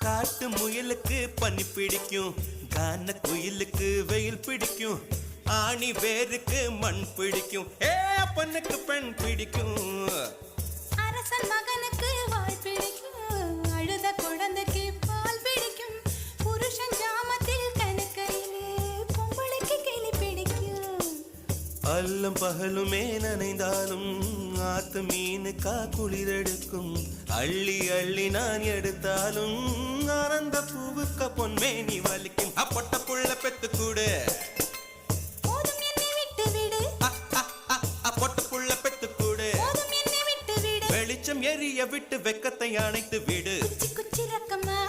காட்டு முயலுக்கு பனி பிடிக்கும், கான குயிலுக்கு வெயில் பிடிக்கும், ஆணி வேருக்கு மண் பிடிக்கும், அப்பனுக்கு பெண் பிடிக்கும். அரசன் மகனுக்கு வாய் பிடிக்கும், அழுத குழந்தைக்கு பால் பிடிக்கும், புருஷன் ஜாமத்தில் கணக்கையிலே பொம்பளைக்கு கிளி பிடிக்கும். அல்லும் பகலுமே நனைந்தாலும் ஆத்து மீனுக்கா குளிரெடுக்கும், அள்ளி அள்ளி நான் எடுத்தாலும் ஆனந்த பூவுக்க பொன்மேனி வலிக்கும். அப்பட்ட புள்ள பெத்து கூடு, போதும் என்னை விட்டு விடு, பொட்ட புள்ள பெத்து கூடு, போதும் என்னை விட்டு விடு, வெளிச்சம் எரிய விட்டு வெக்கத்தை அணைத்து விடு. குச்சி குச்சி ரக்கமா